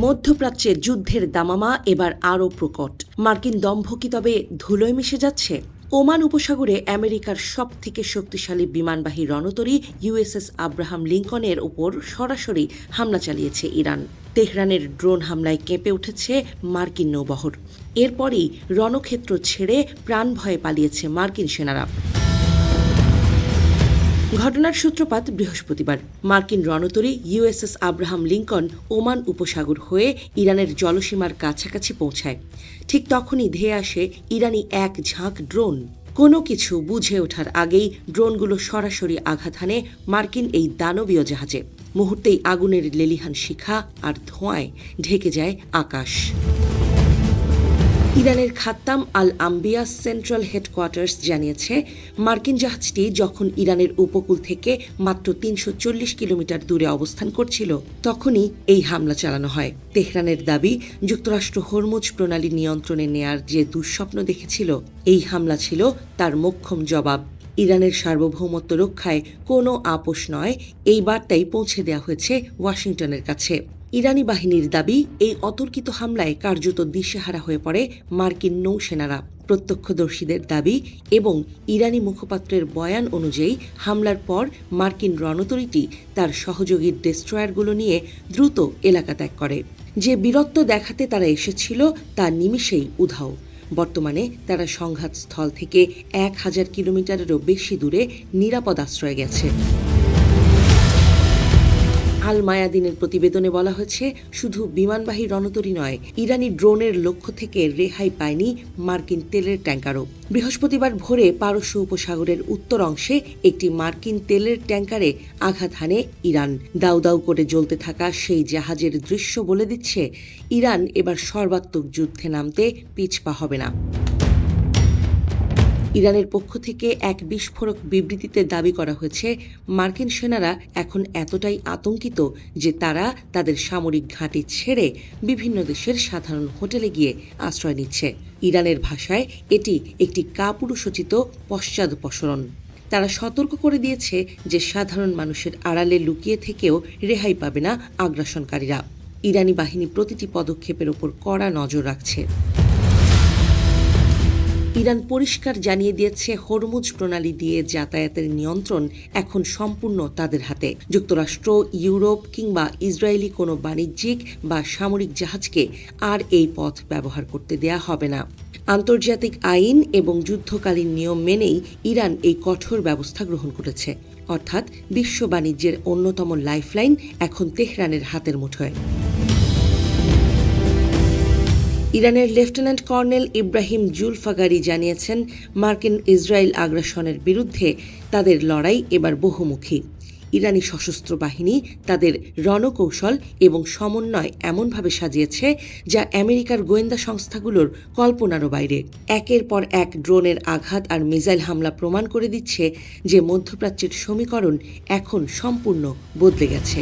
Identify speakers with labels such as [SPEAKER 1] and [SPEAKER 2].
[SPEAKER 1] মধ্যপ্রাচ্যে যুদ্ধের দামামা এবার আরও প্রকট। মার্কিন দম্ভ কি তবে ধুলোয় মিশে যাচ্ছে? ওমান উপসাগরে আমেরিকার সবথেকে শক্তিশালী বিমানবাহী রণতরী ইউএসএস আব্রাহাম লিঙ্কনের ওপর সরাসরি হামলা চালিয়েছে ইরান। তেহরানের ড্রোন হামলায় কেঁপে উঠেছে মার্কিন নৌবহর। এরপরই রণক্ষেত্র ছেড়ে প্রাণভয়ে পালিয়েছে মার্কিন সেনারা। ঘটনার সূত্রপাত বৃহস্পতিবার। মার্কিন রণতরী ইউএসএস আব্রাহাম লিঙ্কন ওমান উপসাগর হয়ে ইরানের জলসীমার কাছাকাছি পৌঁছায়। ঠিক তখনই ধেয়ে আসে ইরানি এক ঝাঁক ড্রোন। কোনো কিছু বুঝে ওঠার আগেই ড্রোনগুলো সরাসরি আঘাত হানে মার্কিন এই দানবীয় জাহাজে। মুহূর্তেই আগুনের লেলিহান শিখা আর ধোঁয়ায় ঢেকে যায় আকাশ। ইরানের খাত্তাম আল আম্বিয়া সেন্ট্রাল হেডকোয়ার্টার্স জানিয়েছে, মার্কিন জাহাজটি যখন ইরানের উপকূল থেকে মাত্র ৩৪০ কিলোমিটার দূরে অবস্থান করছিল তখনই এই হামলা চালানো হয়। তেহরানের দাবি, যুক্তরাষ্ট্র হরমুজ প্রণালী নিয়ন্ত্রণে নেয়ার যে দুঃস্বপ্ন দেখেছিল, এই হামলা ছিল তার মোক্ষম জবাব। ইরানের সার্বভৌমত্ব রক্ষায় কোনো আপোষ নয়, এই বার্তাই পৌঁছে দেওয়া হয়েছে ওয়াশিংটনের কাছে। ইরানি বাহিনীর দাবি, এই অতর্কিত হামলায় কার্যত দিশেহারা হয়ে পড়ে মার্কিন নৌসেনারা। প্রত্যক্ষদর্শীদের দাবি এবং ইরানি মুখপাত্রের বয়ান অনুযায়ী হামলার পর মার্কিন রণতরীটি তার সহযোগী ডেস্ট্রয়ারগুলো নিয়ে দ্রুত এলাকা ত্যাগ করে। যে বীরত্ব দেখাতে তারা এসেছিল তা নিমিষেই উধাও। বর্তমানে তারা সংঘাতস্থল থেকে ১,০০০ কিলোমিটারেরও বেশি দূরে নিরাপদ আশ্রয়ে গেছে। আল মায়াদিনের প্রতিবেদনে বলা হয়েছে, শুধু বিমানবাহী রণতরী নয়, ইরানি ড্রোনের লক্ষ্য থেকে রেহাই পায়নি মার্কিন তেলের ট্যাঙ্কারও। বৃহস্পতিবার ভোরে পারস্য উপসাগরের উত্তর অংশে একটি মার্কিন তেলের ট্যাঙ্কারে আঘাত হানে ইরান। দাউ দাউ করে জ্বলতে থাকা সেই জাহাজের দৃশ্য বলে দিচ্ছে, ইরান এবার সর্বাত্মক যুদ্ধে নামতে পিছপা হবে না। ইরানের পক্ষ থেকে এক বিস্ফোরক বিবৃতিতে দাবি করা হয়েছে, মার্কিন সেনারা এখন এতটাই আতঙ্কিত যে তারা তাদের সামরিক ঘাঁটি ছেড়ে বিভিন্ন দেশের সাধারণ হোটেলে গিয়ে আশ্রয় নিচ্ছে। ইরানের ভাষায় এটি একটি কাপুরুষোচিত পশ্চাদপসরণ। তারা সতর্ক করে দিয়েছে যে সাধারণ মানুষের আড়ালে লুকিয়ে থেকেও রেহাই পাবে না আগ্রাসনকারীরা। ইরানি বাহিনী প্রতিটি পদক্ষেপের ওপর কড়া নজর রাখছে। ইরান পরিষ্কার জানিয়ে দিয়েছে, হরমুজ প্রণালী দিয়ে যাতায়াতের নিয়ন্ত্রণ এখন সম্পূর্ণ তাদের হাতে। যুক্তরাষ্ট্র, ইউরোপ কিংবা ইসরায়েলি কোনো বাণিজ্যিক বা সামরিক জাহাজকে আর এই পথ ব্যবহার করতে দেয়া হবে না। আন্তর্জাতিক আইন এবং যুদ্ধকালীন নিয়ম মেনেই ইরান এই কঠোর ব্যবস্থা গ্রহণ করেছে। অর্থাৎ বিশ্ব বাণিজ্যের অন্যতম লাইফলাইন এখন তেহরানের হাতের মুঠোয়। ইরানের লেফটেন্যান্ট কর্নেল ইব্রাহিম জুলফাগারি জানিয়েছেন, মার্কিন ইসরায়েল আগ্রাসনের বিরুদ্ধে তাদের লড়াই এবার বহুমুখী। ইরানি সশস্ত্র বাহিনী তাদের রণকৌশল এবং সমন্বয় এমনভাবে সাজিয়েছে যা আমেরিকার গোয়েন্দা সংস্থাগুলোর কল্পনারও বাইরে। একের পর এক ড্রোনের আঘাত আর মিসাইল হামলা প্রমাণ করে দিচ্ছে যে মধ্যপ্রাচ্যের সমীকরণ এখন সম্পূর্ণ বদলে গেছে।